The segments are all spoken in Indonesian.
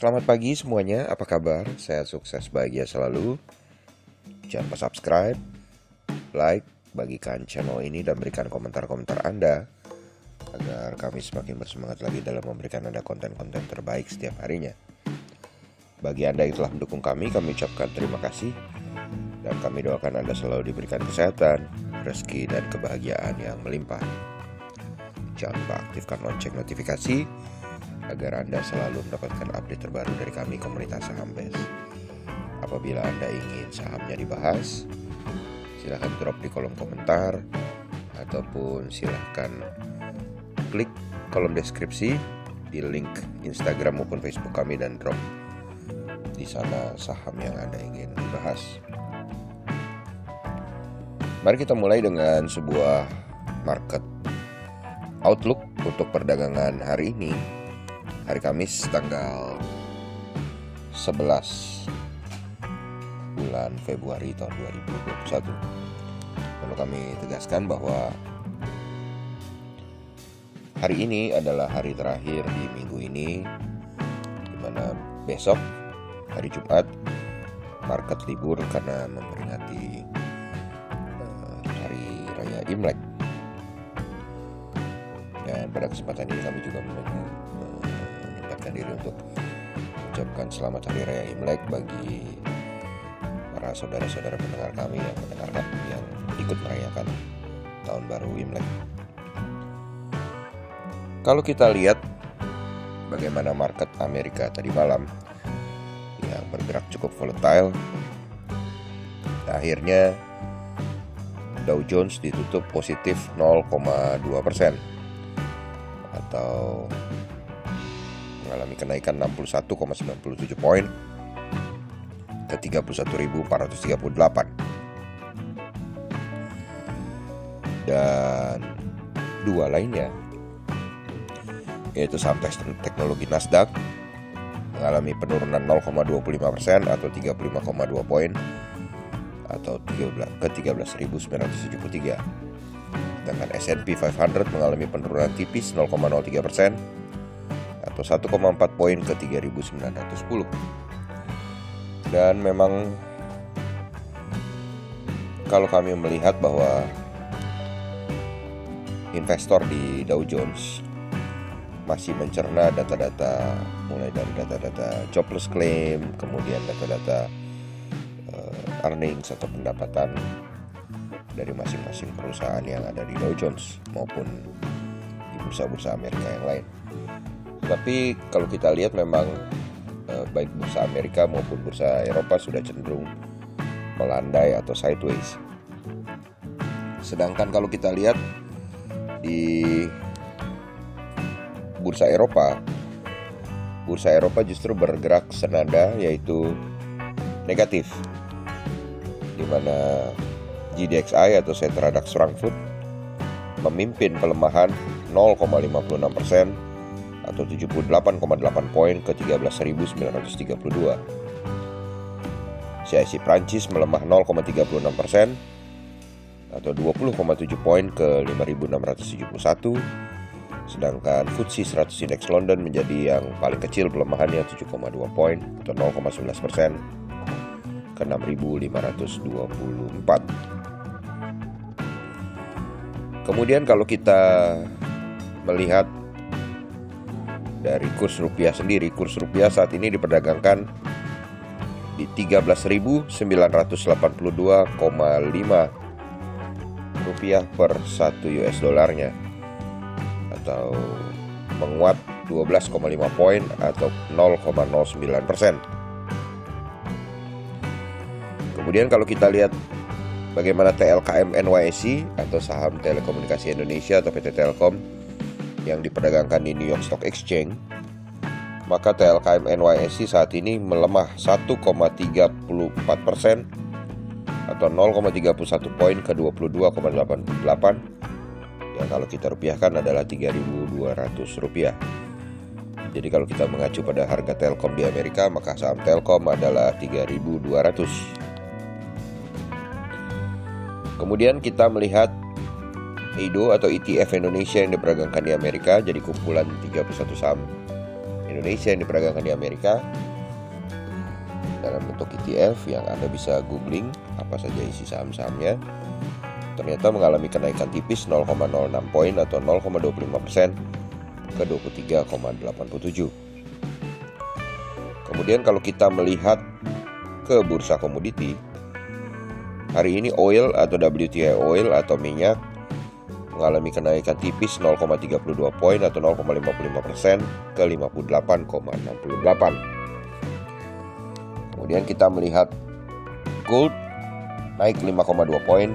Selamat pagi semuanya, apa kabar? Saya sukses, bahagia selalu. Jangan lupa subscribe, like, bagikan channel ini dan berikan komentar-komentar Anda agar kami semakin bersemangat lagi dalam memberikan Anda konten-konten terbaik setiap harinya. Bagi Anda yang telah mendukung kami ucapkan terima kasih. Dan kami doakan Anda selalu diberikan kesehatan, rezeki, dan kebahagiaan yang melimpah. Jangan lupa aktifkan lonceng notifikasi agar Anda selalu mendapatkan update terbaru dari kami komunitas saham BES. Apabila Anda ingin sahamnya dibahas, silahkan drop di kolom komentar ataupun silahkan klik kolom deskripsi di link Instagram maupun Facebook kami dan drop di sana saham yang Anda ingin dibahas. Mari kita mulai dengan sebuah market outlook untuk perdagangan hari ini, hari Kamis tanggal 11 bulan Februari tahun 2021. Lalu kami tegaskan bahwa hari ini adalah hari terakhir di minggu ini, di mana besok hari Jumat market libur karena memperingati hari raya Imlek. Dan pada kesempatan ini kami juga menyempatkan diri untuk mengucapkan selamat hari raya Imlek bagi para saudara-saudara pendengar kami yang mendengarkan, yang ikut merayakan tahun baru Imlek. Kalau kita lihat bagaimana market Amerika tadi malam yang bergerak cukup volatile, akhirnya Dow Jones ditutup positif 0,2% atau mengalami kenaikan 61,97 poin ke 31.438. Dan dua lainnya, yaitu saham teknologi Nasdaq, mengalami penurunan 0,25% atau 35,2 poin atau ke 13.973. Sedangkan S&P 500 mengalami penurunan tipis 0,03% atau 1,4 poin ke 3.910. Dan memang kalau kami melihat bahwa investor di Dow Jones masih mencerna data-data, mulai dari data-data jobless claim, kemudian data-data earnings atau pendapatan dari masing-masing perusahaan yang ada di Dow Jones maupun di bursa-bursa Amerika yang lain. Tapi kalau kita lihat memang baik bursa Amerika maupun bursa Eropa sudah cenderung melandai atau sideways. Sedangkan kalau kita lihat di bursa Eropa justru bergerak senada, yaitu negatif, di mana GDXI atau Sentra DAX Frankfurt memimpin pelemahan 0,56% atau 78,8 poin ke 13.932. CAC Prancis melemah 0,36% atau 20,7 poin ke 5.671. Sedangkan FTSE 100 Index London menjadi yang paling kecil pelemahannya 7,2 poin atau 0,11% ke 6.524. Kemudian kalau kita melihat dari kurs rupiah sendiri, kurs rupiah saat ini diperdagangkan di 13.982,5 rupiah per 1 US dolarnya, atau menguat 12,5 poin atau 0,09%. Kemudian kalau kita lihat bagaimana TLKM NYSE atau saham telekomunikasi Indonesia atau PT Telkom yang diperdagangkan di New York Stock Exchange, maka TLKM NYSE saat ini melemah 1,34% atau 0,31 poin ke 22,88, yang kalau kita rupiahkan adalah 3.200 rupiah. Jadi kalau kita mengacu pada harga Telkom di Amerika, maka saham Telkom adalah 3.200. Kemudian kita melihat EIDO atau ETF Indonesia yang diperdagangkan di Amerika, jadi kumpulan 31 saham Indonesia yang diperdagangkan di Amerika dalam bentuk ETF yang Anda bisa googling apa saja isi saham-sahamnya. Ternyata mengalami kenaikan tipis 0,06 poin atau 0,25% ke 23,87. Kemudian kalau kita melihat ke bursa komoditi, hari ini oil atau WTI oil atau minyak mengalami kenaikan tipis 0,32 poin atau 0,55% ke 58,68. Kemudian kita melihat gold naik 5,2 poin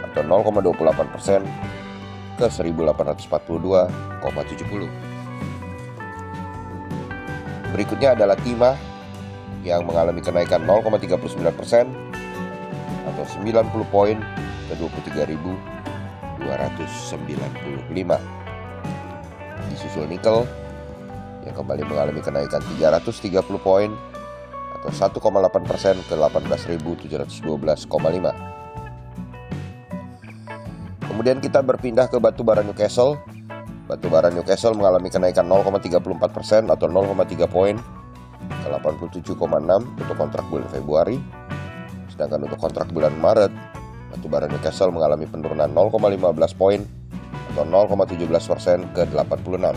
atau 0,28% ke 1842,70. Berikutnya adalah timah yang mengalami kenaikan 0,39% atau 90 poin ke 23.295. Disusul nikel yang kembali mengalami kenaikan 330 poin atau 1,8% ke 18.712,5. Kemudian kita berpindah ke batubara Newcastle. Batubara Newcastle mengalami kenaikan 0,34% atau 0,3 poin ke 87,6 untuk kontrak bulan Februari. Sedangkan untuk kontrak bulan Maret, batubara Newcastle mengalami penurunan 0,15 poin atau 0,17% ke 86.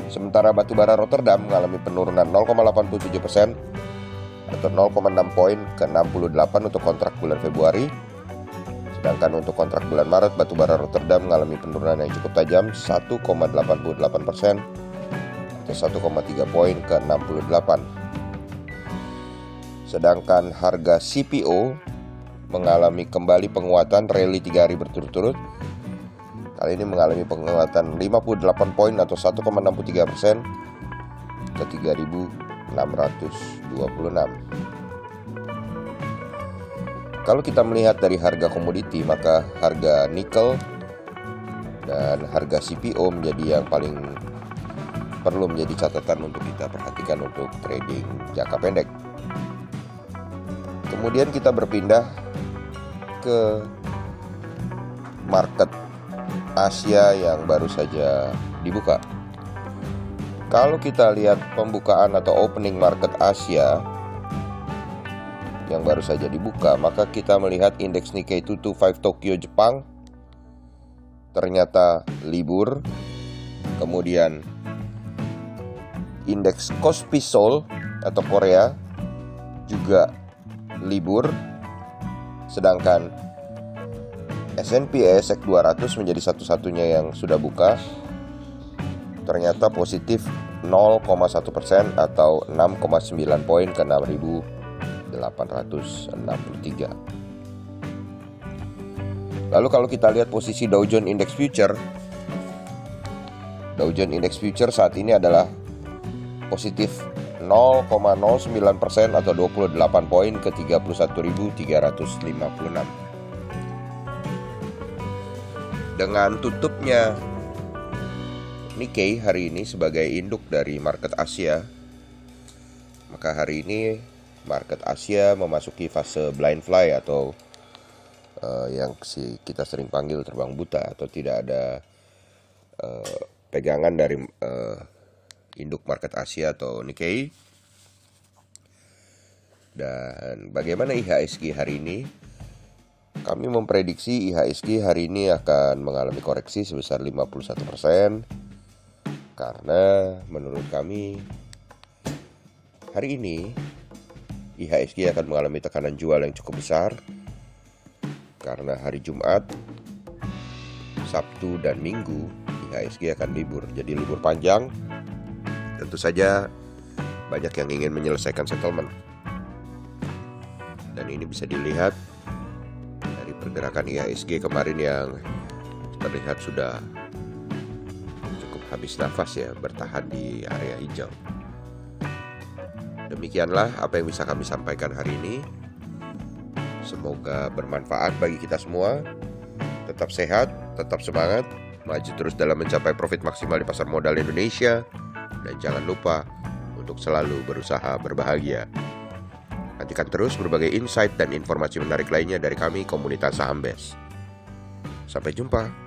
Sementara batubara Rotterdam mengalami penurunan 0,87% atau 0,6 poin ke 68 untuk kontrak bulan Februari. Sedangkan untuk kontrak bulan Maret, batubara Rotterdam mengalami penurunan yang cukup tajam 1,88% atau 1,3 poin ke 68. Sedangkan harga CPO mengalami kembali penguatan rally 3 hari berturut-turut. Kali ini mengalami penguatan 58 poin atau 1,63% ke 3.626. Kalau kita melihat dari harga komoditi, maka harga nikel dan harga CPO menjadi yang paling perlu menjadi catatan untuk kita perhatikan untuk trading jangka pendek. Kemudian kita berpindah ke market Asia yang baru saja dibuka. Kalau kita lihat pembukaan atau opening market Asia yang baru saja dibuka, maka kita melihat indeks Nikkei 225 Tokyo Jepang ternyata libur. Kemudian indeks Kospi Seoul atau Korea juga libur. Sedangkan S&P ASX 200 menjadi satu-satunya yang sudah buka, ternyata positif 0,1% atau 6,9 poin ke 6.863. Lalu kalau kita lihat posisi Dow Jones Index Future, Dow Jones Index Future saat ini adalah positif 0,09% atau 28 poin ke 31.356. Dengan tutupnya Nikkei hari ini sebagai induk dari market Asia, maka hari ini market Asia memasuki fase blind fly atau yang kita sering panggil terbang buta, atau tidak ada pegangan dari induk market Asia atau Nikkei. Dan bagaimana IHSG hari ini? Kami memprediksi IHSG hari ini akan mengalami koreksi sebesar 51%, karena menurut kami hari ini IHSG akan mengalami tekanan jual yang cukup besar karena hari Jumat, Sabtu, dan Minggu IHSG akan libur. Jadi libur panjang, tentu saja banyak yang ingin menyelesaikan settlement. Dan ini bisa dilihat dari pergerakan IHSG kemarin yang terlihat sudah cukup habis nafas ya, bertahan di area hijau. Demikianlah apa yang bisa kami sampaikan hari ini. Semoga bermanfaat bagi kita semua. Tetap sehat, tetap semangat, maju terus dalam mencapai profit maksimal di pasar modal Indonesia. Dan jangan lupa untuk selalu berusaha berbahagia. Nantikan terus berbagai insight dan informasi menarik lainnya dari kami, komunitas Saham Best. Sampai jumpa.